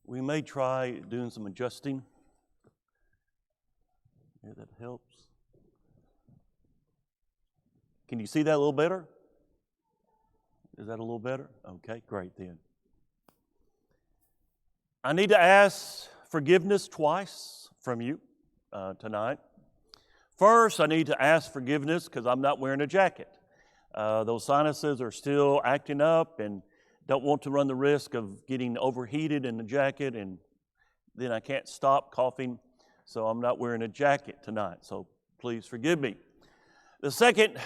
We may try doing some adjusting. Yeah, that helps. Can you see that a little better? Is that a little better? Okay, great then. I need to ask forgiveness twice from you tonight. First, I need to ask forgiveness because I'm not wearing a jacket. Those sinuses are still acting up and don't want to run the risk of getting overheated in the jacket, and then I can't stop coughing, so I'm not wearing a jacket tonight, so please forgive me. The second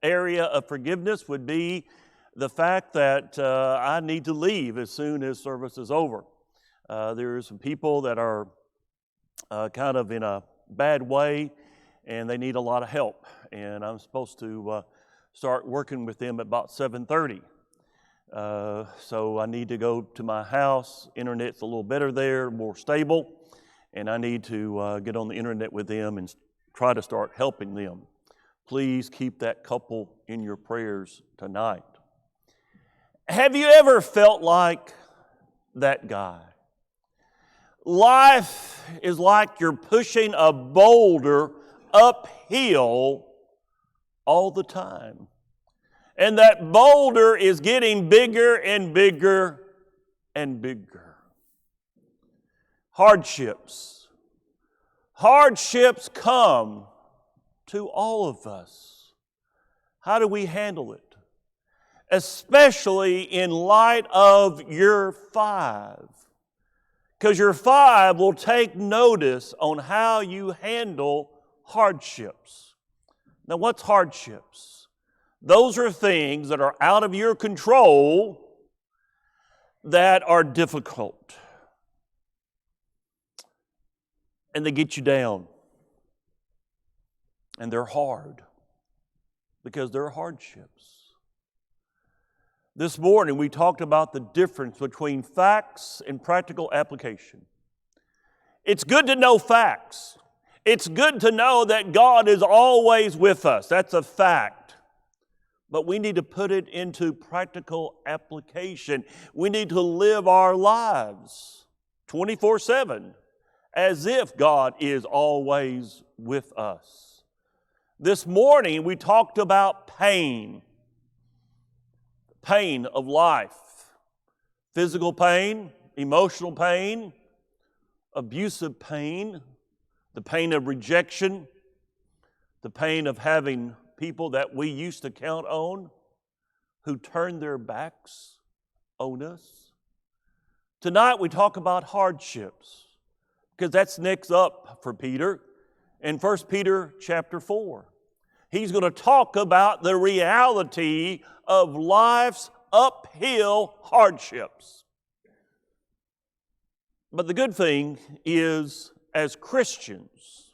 area of forgiveness would be the fact that I need to leave as soon as service is over. There are some people that are kind of in a bad way, and they need a lot of help, and I'm supposed to start working with them at about 7:30. So I need to go to my house. Internet's a little better there, more stable, and I need to get on the internet with them and try to start helping them. Please keep that couple in your prayers tonight. Have you ever felt like that guy? Life is like you're pushing a boulder uphill all the time. And that boulder is getting bigger and bigger and bigger. Hardships. Hardships come to all of us. How do we handle it? Especially in light of your 5. Because your 5 will take notice on how you handle hardships. Now, what's hardships? Those are things that are out of your control that are difficult. And they get you down. And they're hard because they're hardships. This morning we talked about the difference between facts and practical application. It's good to know facts. It's good to know that God is always with us. That's a fact. But we need to put it into practical application. We need to live our lives 24/7 as if God is always with us. This morning we talked about pain. Pain of life. Physical pain, emotional pain, abusive pain, the pain of rejection, the pain of having people that we used to count on who turned their backs on us. Tonight we talk about hardships because that's next up for Peter in 1 Peter chapter 4. He's going to talk about the reality of life's uphill hardships. But the good thing is, as Christians,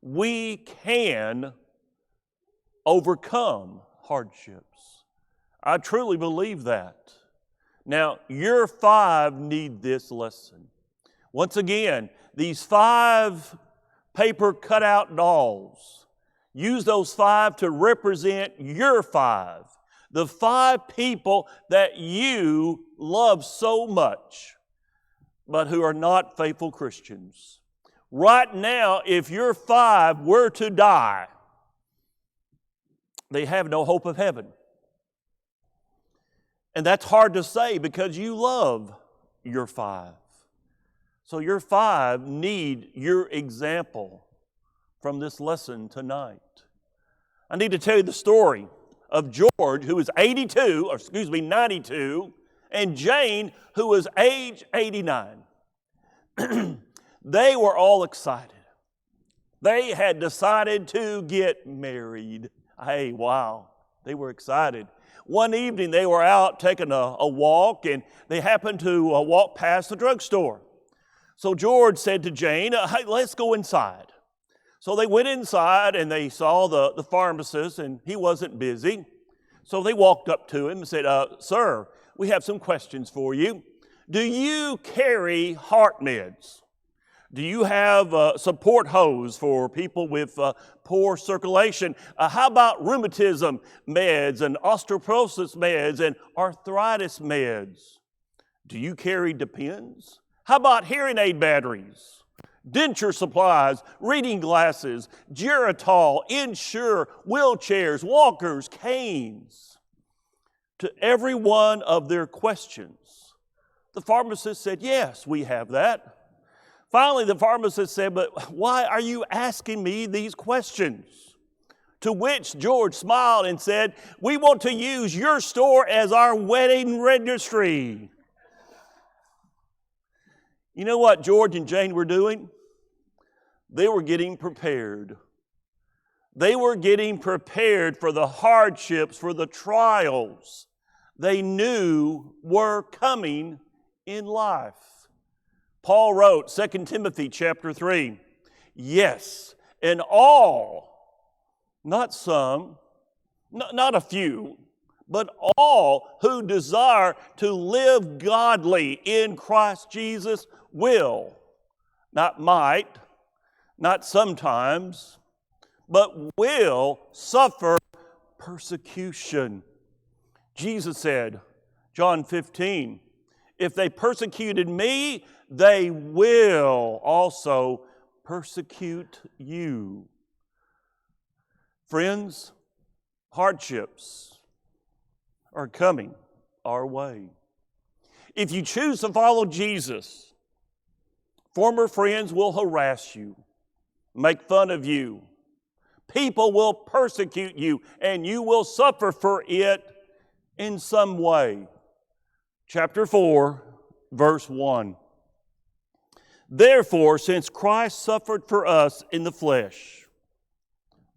we can overcome hardships. I truly believe that. Now, your 5 need this lesson. Once again, these 5 paper cutout dolls, use those 5 to represent your 5. The 5 people that you love so much, but who are not faithful Christians. Right now, if your 5 were to die, they have no hope of heaven. And that's hard to say because you love your 5. So your 5 need your example from this lesson tonight. I need to tell you the story of George, who was 92, and Jane, who was age 89. They were all excited. They had decided to get married. Hey, wow, they were excited. One evening they were out taking a walk, and they happened to walk past the drugstore. So George said to Jane, hey, let's go inside. So they went inside and they saw the pharmacist, and he wasn't busy. So they walked up to him and said, sir, we have some questions for you. Do you carry heart meds? Do you have a support hose for people with poor circulation? How about rheumatism meds and osteoporosis meds and arthritis meds? Do you carry Depends? How about hearing aid batteries, denture supplies, reading glasses, Geritol, Ensure, wheelchairs, walkers, canes? To every one of their questions, the pharmacist said, yes, we have that. Finally, the pharmacist said, but why are you asking me these questions? To which George smiled and said, we want to use your store as our wedding registry. You know what George and Jane were doing? They were getting prepared. They were getting prepared for the hardships, for the trials they knew were coming in life. Paul wrote, 2 Timothy chapter 3, yes, and all, not some, not a few, but all who desire to live godly in Christ Jesus will, not might, not sometimes, but will suffer persecution. Jesus said, John 15, if they persecuted me, they will also persecute you. Friends, hardships are coming our way. If you choose to follow Jesus, former friends will harass you, make fun of you. People will persecute you, and you will suffer for it in some way. Chapter 4, verse 1. Therefore, since Christ suffered for us in the flesh,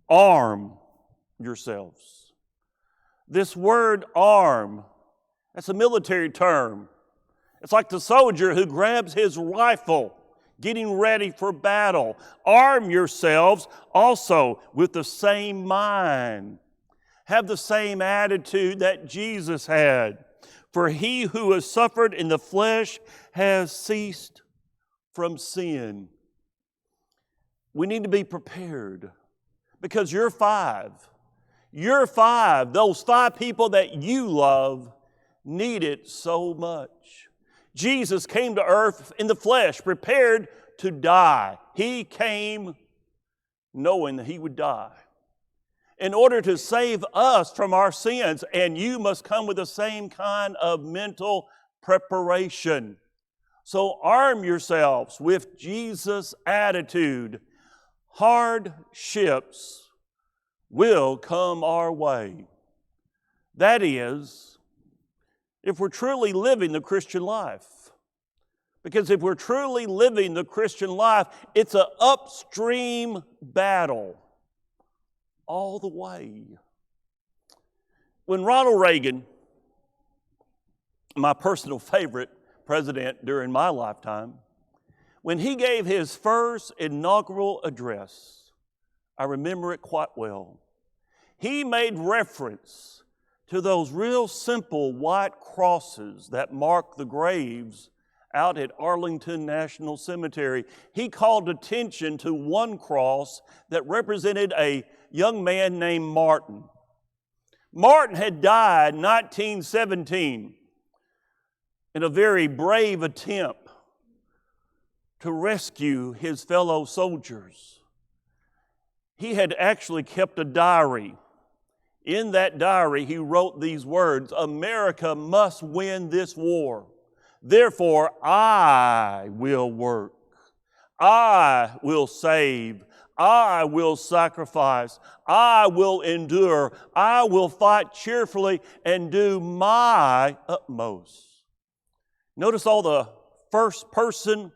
arm yourselves. This word arm, that's a military term. It's like the soldier who grabs his rifle, getting ready for battle. Arm yourselves also with the same mind. Have the same attitude that Jesus had. For he who has suffered in the flesh has ceased from sin. We need to be prepared because you're five. Those five people that you love need it so much. Jesus came to earth in the flesh, prepared to die. He came knowing that he would die in order to save us from our sins, and you must come with the same kind of mental preparation. So arm yourselves with Jesus' attitude. Hardships will come our way. That is, if we're truly living the Christian life. Because if we're truly living the Christian life, it's an upstream battle all the way. When Ronald Reagan, my personal favorite president during my lifetime, when he gave his first inaugural address, I remember it quite well. He made reference to those real simple white crosses that mark the graves out at Arlington National Cemetery. He called attention to one cross that represented a young man named Martin. Martin had died in 1917 in a very brave attempt to rescue his fellow soldiers. He had actually kept a diary. In that diary, he wrote these words, "America must win this war. Therefore, I will work. I will save. I will sacrifice. I will endure. I will fight cheerfully and do my utmost." Notice all the first person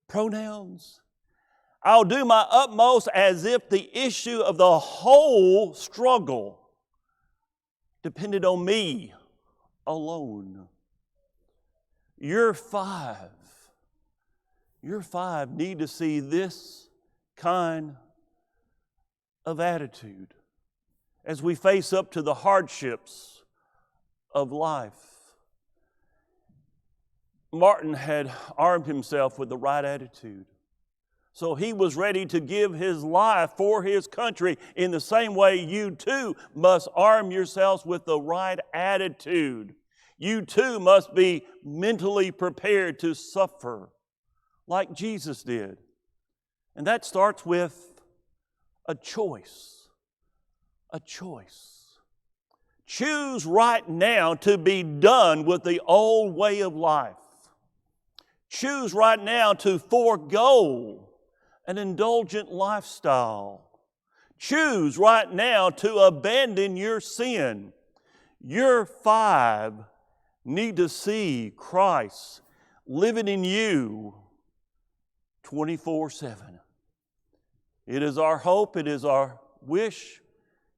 pronouns. I'll do my utmost as if the issue of the whole struggle depended on me alone. Your five need to see this kind of attitude as we face up to the hardships of life. Martin had armed himself with the right attitude. So he was ready to give his life for his country. In the same way, you too must arm yourselves with the right attitude. You too must be mentally prepared to suffer like Jesus did. And that starts with a choice. A choice. Choose right now to be done with the old way of life. Choose right now to forego an indulgent lifestyle. Choose right now to abandon your sin. Your 5 need to see Christ living in you 24/7. It is our hope, it is our wish,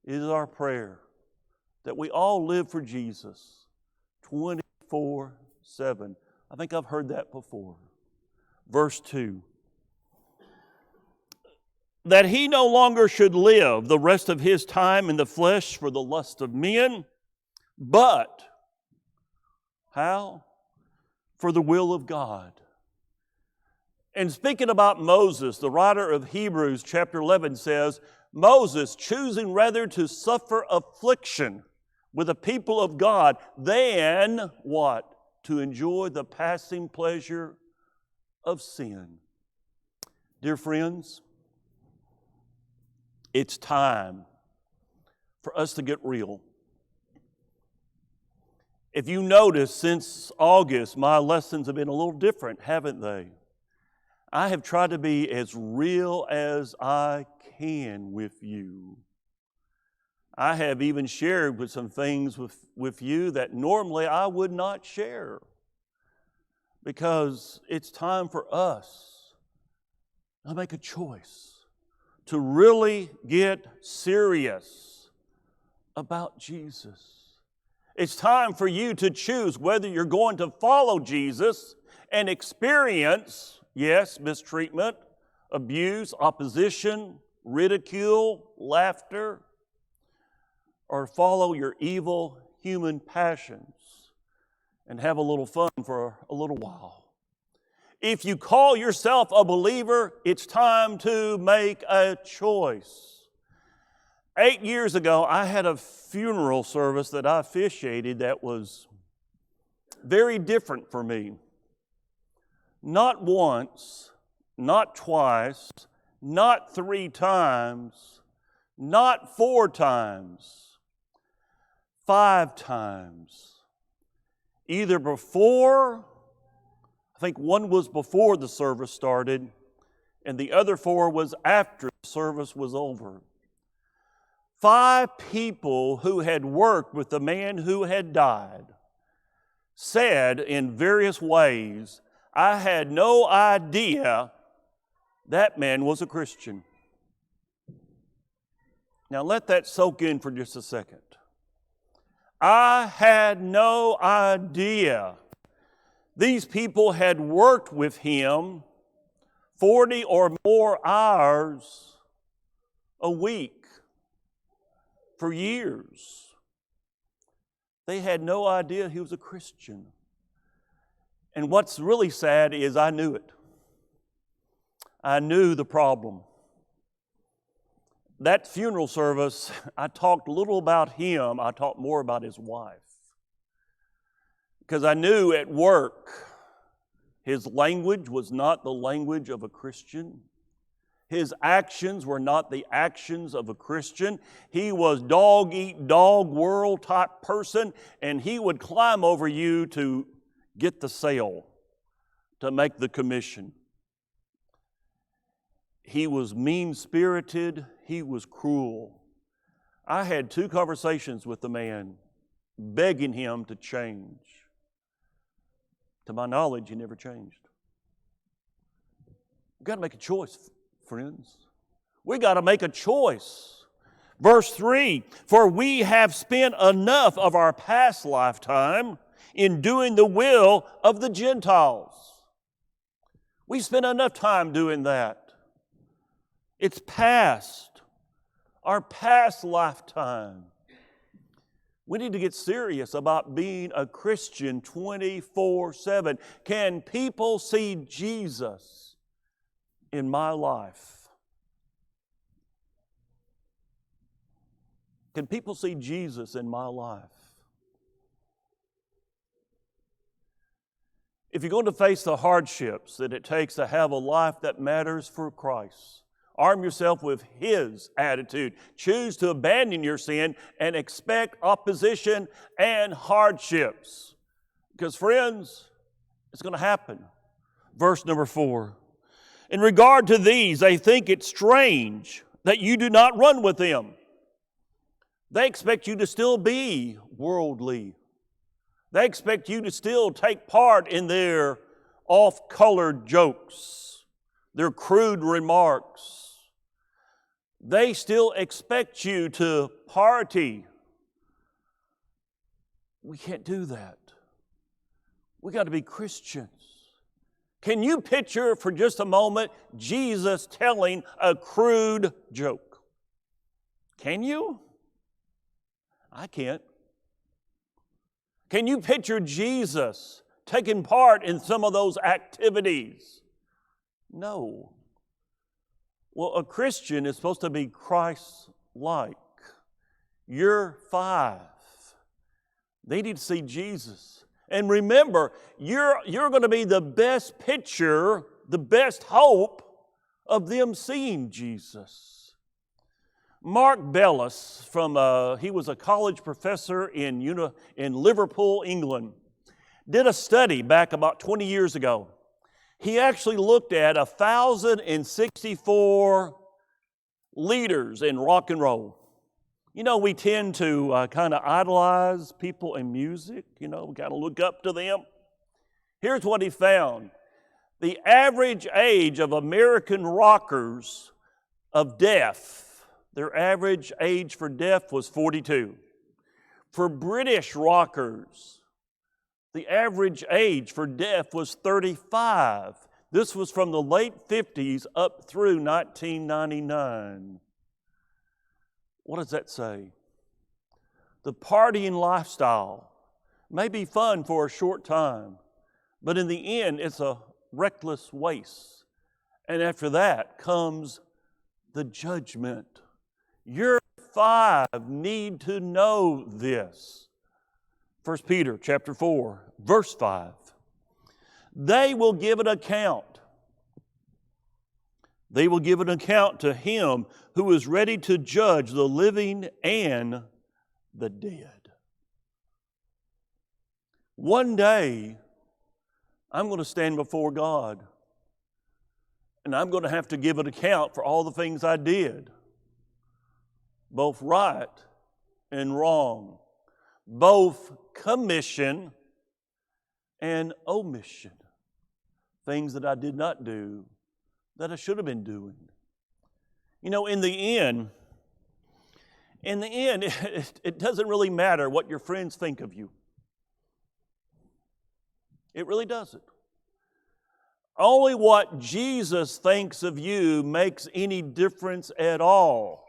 it is our prayer that we all live for Jesus 24/7. I think I've heard that before. Verse 2. That he no longer should live the rest of his time in the flesh for the lust of men, but, how? For the will of God. And speaking about Moses, the writer of Hebrews chapter 11 says, Moses choosing rather to suffer affliction with the people of God than what? To enjoy the passing pleasure of sin. Dear friends, it's time for us to get real. If you notice, since August, my lessons have been a little different, haven't they? I have tried to be as real as I can with you. I have even shared with some things with you that normally I would not share, because it's time for us to make a choice to really get serious about Jesus. It's time for you to choose whether you're going to follow Jesus and experience, yes, mistreatment, abuse, opposition, ridicule, laughter, or follow your evil human passions and have a little fun for a little while. If you call yourself a believer, it's time to make a choice. 8 years ago, I had a funeral service that I officiated that was very different for me. Not once, not twice, not 3 times, not 4 times, 5 times. Either before, I think one was before the service started, and the other 4 was after the service was over. 5 people who had worked with the man who had died said in various ways, I had no idea that man was a Christian. Now let that soak in for just a second. I had no idea. These people had worked with him 40 or more hours a week for years. They had no idea he was a Christian. And what's really sad is I knew it. I knew the problem. That funeral service, I talked little about him. I talked more about his wife. Because I knew at work, his language was not the language of a Christian. His actions were not the actions of a Christian. He was dog-eat-dog world type person, and he would climb over you to get the sale, to make the commission. He was mean-spirited. He was cruel. I had 2 conversations with the man, begging him to change. To my knowledge, he never changed. We've got to make a choice, friends. We got to make a choice. Verse 3, for we have spent enough of our past lifetime in doing the will of the Gentiles. We spent enough time doing that. It's past. Our past lifetime. We need to get serious about being a Christian 24/7. Can people see Jesus in my life? Can people see Jesus in my life? If you're going to face the hardships that it takes to have a life that matters for Christ, arm yourself with His attitude. Choose to abandon your sin and expect opposition and hardships. Because friends, it's going to happen. Verse number 4. In regard to these, they think it strange that you do not run with them. They expect you to still be worldly. They expect you to still take part in their off-colored jokes, their crude remarks. They still expect you to party. We can't do that. We got to be Christians. Can you picture for just a moment Jesus telling a crude joke? Can you? I can't. Can you picture Jesus taking part in some of those activities? No. Well, a Christian is supposed to be Christ-like. You're 5. They need to see Jesus. And remember, you're going to be the best picture, the best hope of them seeing Jesus. Mark Bellis, he was a college professor in Liverpool, England, did a study back about 20 years ago. He actually looked at 1,064 leaders in rock and roll. You know, we tend to kind of idolize people in music. You know, we kind of look up to them. Here's what he found. The average age of American rockers of death, their average age for death was 42. For British rockers, the average age for death was 35. This was from the late 50s up through 1999. What does that say? The partying lifestyle may be fun for a short time, but in the end, it's a reckless waste. And after that comes the judgment. Your 5 need to know this. 1 Peter chapter 4, verse 5. They will give an account. They will give an account to Him who is ready to judge the living and the dead. One day, I'm going to stand before God, and I'm going to have to give an account for all the things I did, both right and wrong, both commission and omission, things that I did not do that I should have been doing. You know, in the end, it doesn't really matter what your friends think of you. It really doesn't. Only what Jesus thinks of you makes any difference at all.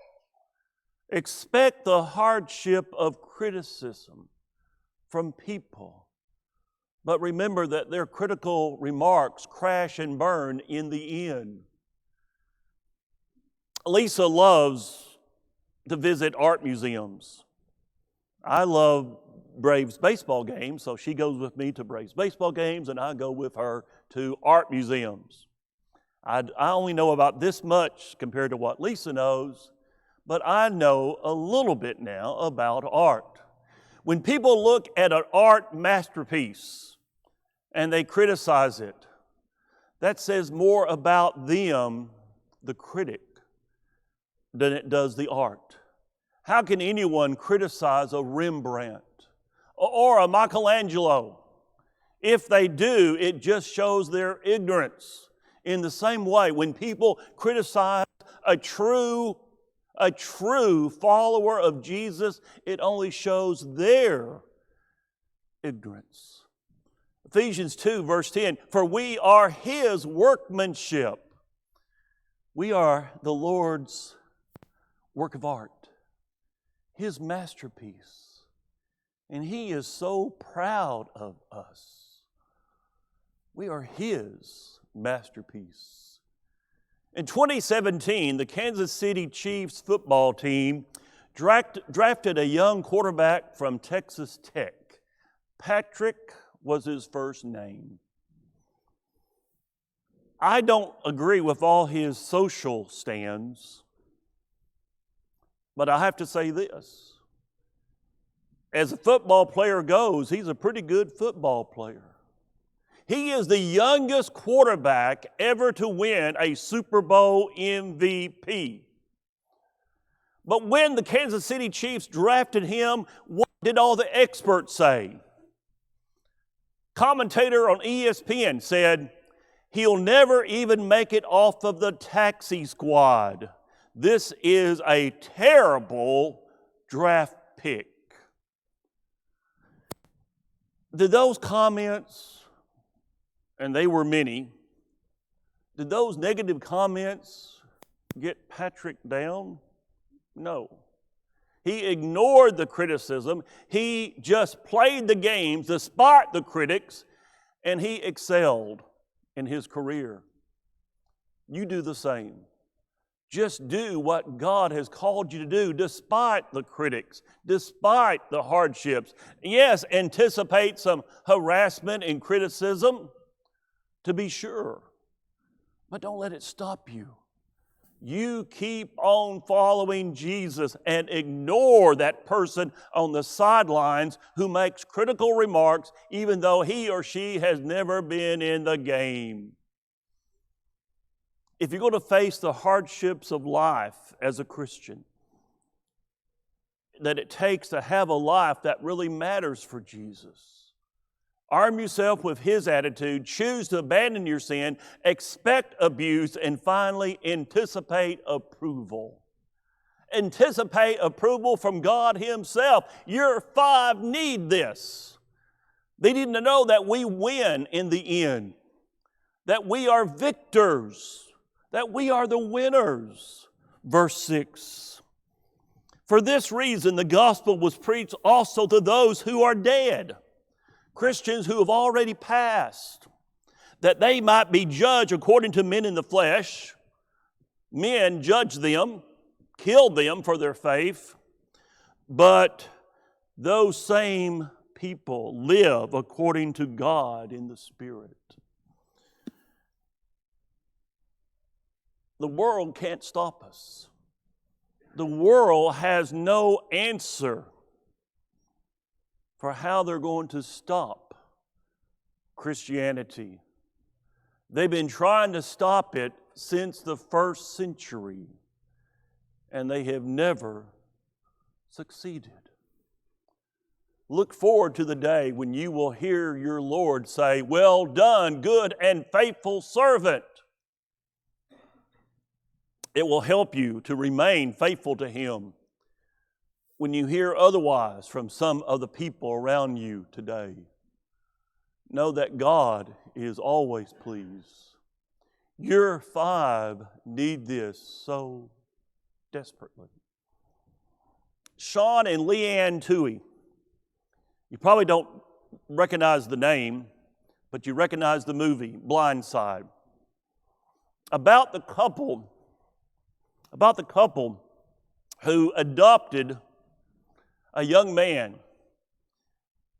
Expect the hardship of criticism from people. But remember that their critical remarks crash and burn in the end. Lisa loves to visit art museums. I love Braves baseball games, so she goes with me to Braves baseball games, and I go with her to art museums. I only know about this much compared to what Lisa knows, but I know a little bit now about art. When people look at an art masterpiece and they criticize it, that says more about them, the critic, than it does the art. How can anyone criticize a Rembrandt or a Michelangelo? If they do, it just shows their ignorance. In the same way, when people criticize a true follower of Jesus, it only shows their ignorance. Ephesians 2, verse 10, for we are His workmanship. We are the Lord's work of art, His masterpiece. And He is so proud of us. We are His masterpiece. In 2017, the Kansas City Chiefs football team drafted a young quarterback from Texas Tech. Patrick was his first name. I don't agree with all his social stands, but I have to say this. As a football player goes, he's a pretty good football player. He is the youngest quarterback ever to win a Super Bowl MVP. But when the Kansas City Chiefs drafted him, what did all the experts say? Commentator on ESPN said, he'll never even make it off of the taxi squad. This is a terrible draft pick. Did those comments, and they were many, did those negative comments get Patrick down? No. He ignored the criticism. He just played the games despite the critics, and he excelled in his career. You do the same. Just do what God has called you to do despite the critics, despite the hardships. Yes, anticipate some harassment and criticism, to be sure, but don't let it stop you. You keep on following Jesus and ignore that person on the sidelines who makes critical remarks even though he or she has never been in the game. If you're going to face the hardships of life as a Christian, that it takes to have a life that really matters for Jesus, arm yourself with His attitude, choose to abandon your sin, expect abuse, and finally anticipate approval. Anticipate approval from God Himself. Your 5 need this. They need to know that we win in the end, that we are victors, that we are the winners. Verse 6. For this reason the gospel was preached also to those who are dead, Christians who have already passed, that they might be judged according to men in the flesh. Men judged them, killed them for their faith, but those same people live according to God in the Spirit. The world can't stop us. The world has no answer for how they're going to stop Christianity. They've been trying to stop it since the 1st century, and they have never succeeded. Look forward to the day when you will hear your Lord say, "Well done, good and faithful servant." It will help you to remain faithful to Him when you hear otherwise from some of the people around you today. Know that God is always pleased. Your 5 need this so desperately. Sean and Leanne Toohey. You probably don't recognize the name, but you recognize the movie, Blindside. About the couple who adopted a young man,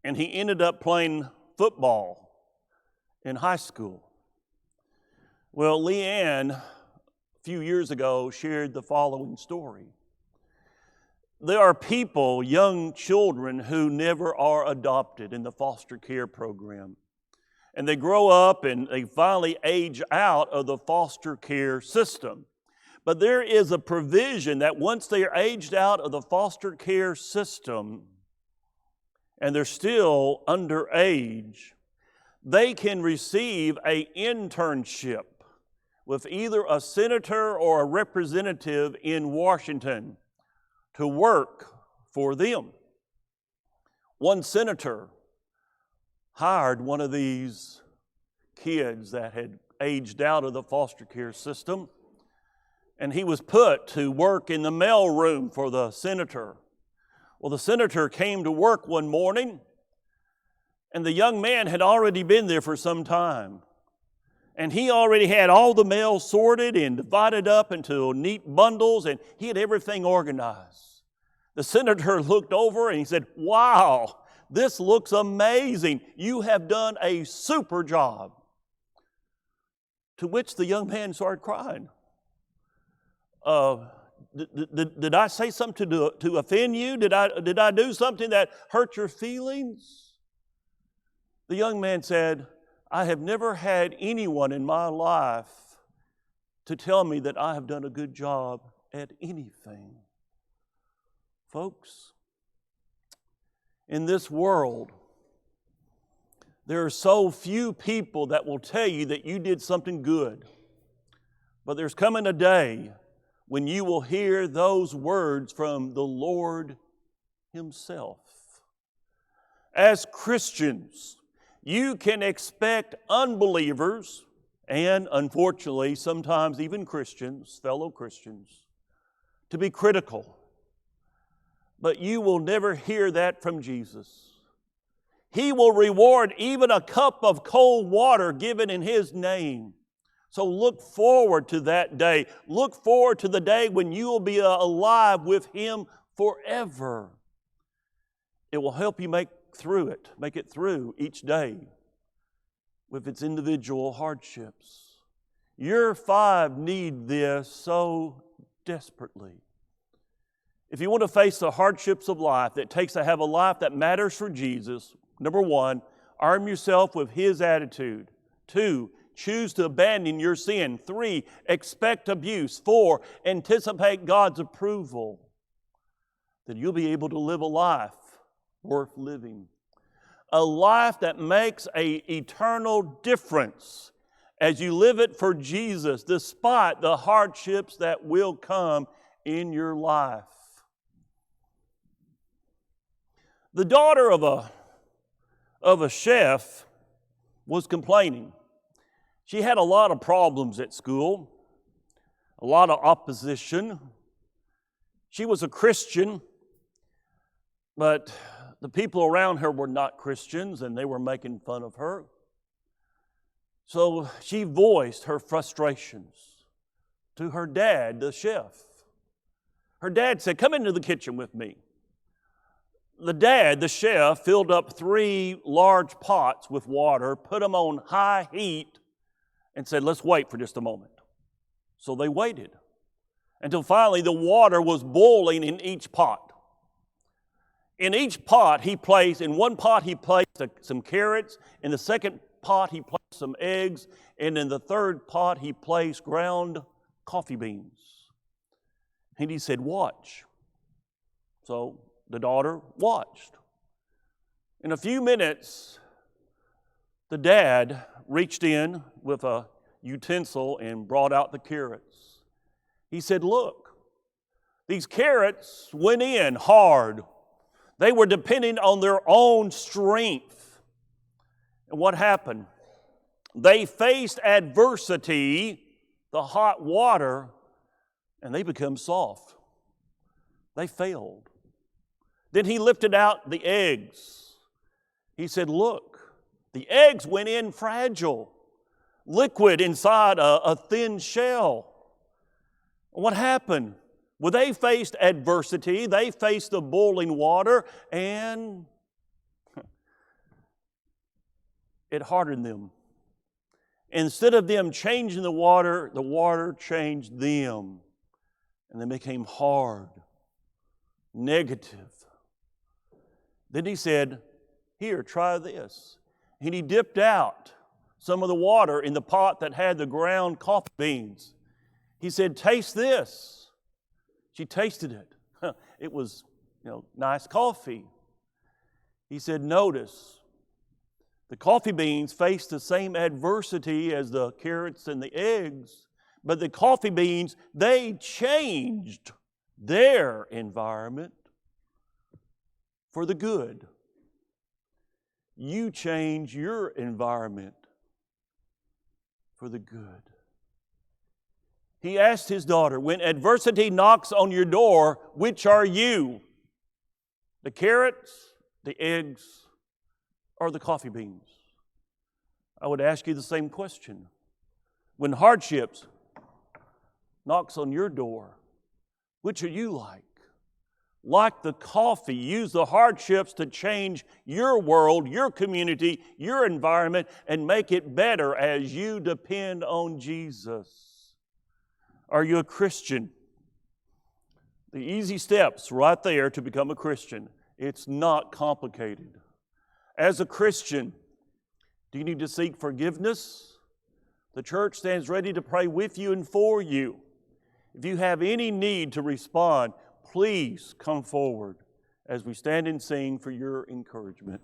and he ended up playing football in high school. Well, Leanne, a few years ago, shared the following story. There are people, young children, who never are adopted in the foster care program. And they grow up and they finally age out of the foster care system. But there is a provision that once they are aged out of the foster care system and they're still underage, they can receive an internship with either a senator or a representative in Washington to work for them. One senator hired one of these kids that had aged out of the foster care system, and he was put to work in the mail room for the senator. Well, the senator came to work one morning, and the young man had already been there for some time. And he already had all the mail sorted and divided up into neat bundles, and he had everything organized. The senator looked over and he said, "Wow, this looks amazing. You have done a super job." To which the young man started crying. Did I say something to offend you? Did I do something that hurt your feelings? The young man said, I have never had anyone in my life to tell me that I have done a good job at anything. Folks, in this world, there are so few people that will tell you that you did something good. But there's coming a day when you will hear those words from the Lord Himself. As Christians, you can expect unbelievers, and unfortunately sometimes even Christians, fellow Christians, to be critical. But you will never hear that from Jesus. He will reward even a cup of cold water given in His name. So look forward to that day. Look forward to the day when you will be alive with Him forever. It will help you make it through each day with its individual hardships. Your 5 need this so desperately. If you want to face the hardships of life that it takes to have a life that matters for Jesus, number 1, arm yourself with His attitude. 2, choose to abandon your sin. 3, expect abuse. 4, anticipate God's approval. Then you'll be able to live a life worth living. A life that makes an eternal difference as you live it for Jesus, despite the hardships that will come in your life. The daughter of a chef was complaining. She had a lot of problems at school, a lot of opposition. She was a Christian, but the people around her were not Christians, and they were making fun of her. So she voiced her frustrations to her dad, the chef. Her dad said, "Come into the kitchen with me." The chef, filled up 3 large pots with water, put them on high heat, and said, "Let's wait for just a moment." So they waited until finally the water was boiling in each pot. In each pot, in one pot he placed some carrots, in the second pot he placed some eggs, and in the third pot he placed ground coffee beans. And he said, "Watch." So the daughter watched. In a few minutes, the dad reached in with a utensil and brought out the carrots. He said, "Look, these carrots went in hard. They were depending on their own strength." And what happened? They faced adversity, the hot water, and they became soft. They failed. Then he lifted out the eggs. He said, "Look, the eggs went in fragile, liquid inside a thin shell." What happened? Well, they faced adversity, they faced the boiling water, and it hardened them. Instead of them changing the water changed them, and they became hard, negative. Then he said, "Here, try this." And he dipped out some of the water in the pot that had the ground coffee beans. He said, "Taste this." She tasted it. It was, nice coffee. He said, "Notice, the coffee beans faced the same adversity as the carrots and the eggs, but the coffee beans, they changed their environment for the good. You change your environment for the good." He asked his daughter, "When adversity knocks on your door, which are you? The carrots, the eggs, or the coffee beans?" I would ask you the same question. When hardships knocks on your door, which are you like? like the coffee, use the hardships to change your world, your community, your environment, and make it better as you depend on Jesus. Are you a Christian? The easy steps right there to become a Christian. It's not complicated. As a Christian, do you need to seek forgiveness? The church stands ready to pray with you and for you. If you have any need to respond, please come forward as we stand and sing for your encouragement.